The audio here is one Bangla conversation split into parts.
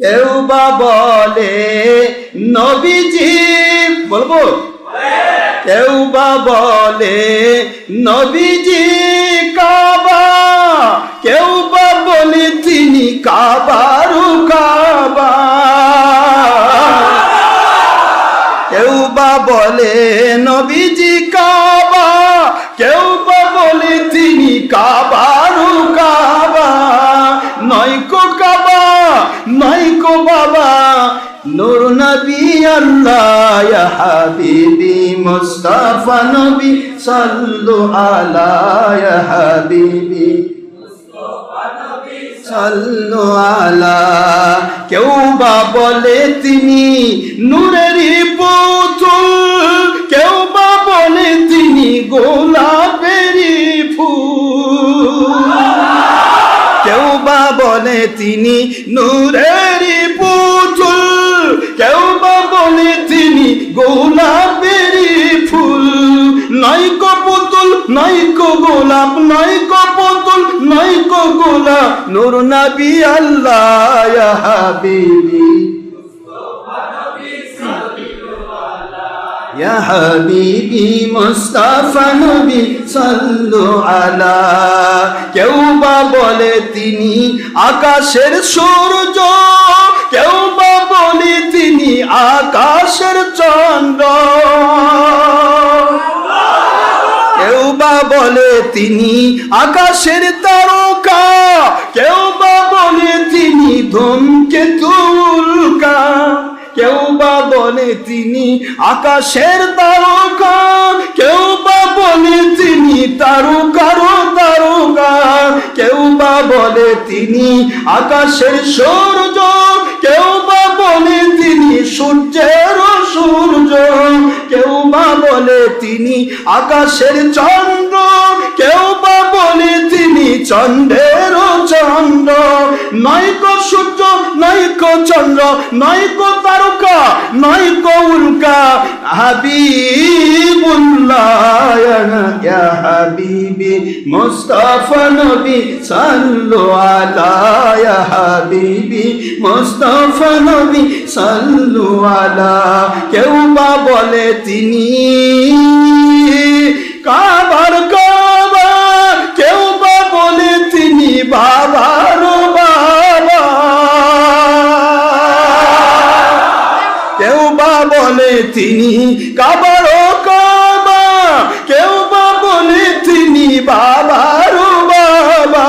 কেউ বা বলে নবীজি, বলবো, কেউ বা বলে নবীজি কাবা, কেউ বা বলে তিনি কাবারু কাবা, কেউ বা বলে নবীজি কাবা, কেউ বা বলে তিনি কাবারু কাবা, নয়কো কাবা নয়কো বাবা, নূর নবী আল্লাহ ইয়া হাবিবি মুস্তাফা নবী সাল্লু আলা ইয়া হাবিবি সাল্লু আলা। কেউ বা বলে তিনি নূরেরই পুতুল, কেউ বা বলে তিনি গোলাপেরই ফুল, কেউ বা বলে তিনি নূরেরই পুতুল, কেউ বা বলে তিনি গোলাপেরই ফুল, নয়কো পুতুল নয়কো গোলাপ, নয়কো পুতুল নয়কো গোলাপ, নূর নবী আল্লাহ ইয়া হাবিবি ইয়া হাবিবি মুস্তাফা নবী সাল্লু আলা। কেউ বা বলে তিনি আকাশের সূর্য, কেউ বা বলে তিনি আকাশের চন্দ্র, কেউ বা বলে তিনি আকাশের তারকা, কেউ বা বলে তিনি ধূমকেতু উল্কা, কেউ বা বলে তিনি আকাশের তারকা, কেউ বা বলে তিনি তারকার তারকা, কেউ বা বলে তিনি আকাশের সূর্য, কেউ বা বলে তিনি সূর্যের সূর্য, কেউ বা বলে তিনি আকাশের চন্দ্র, কেউ বা বলে তিনি চন্দ্রের চন্দ্র, নয়কো সূর্য নয়কো চন্দ্র নয়কো তারকা নয়কো উল্কা, হাবিবুল্লাহ ইয়া হাবিবি মুস্তাফা নবী সাল্লু আলা ইয়া হাবিবি মুস্তাফা নবী সাল্লু আলা। কেউ বা বলে তিনি কাবার কাবা, কেউ বা বলে তিনি বাবার বাবা, কেউ বা বলে তিনি কাবার কাবা, কেউ বা বলে তিনি বাবার বাবা,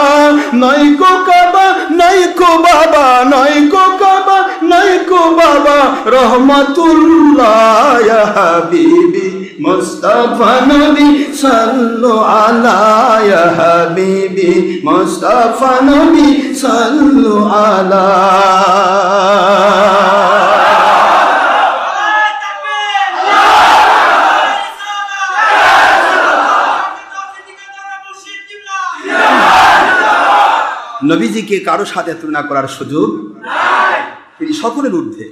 নয়কো কাবা নয়কো বাবা, নয়কো কাবা নয়কো বাবা, রহমাতুল্লাহ ইয়া হাবিবি মুস্তাফা নবী সাল্লু আলা ইয়া হাবিবি মুস্তাফা নবী সাল্লু আলা। নবীজিকে কারো সাথে তুলনা করার সুযোগ নাই, তিনি সকলের ঊর্ধ্বে।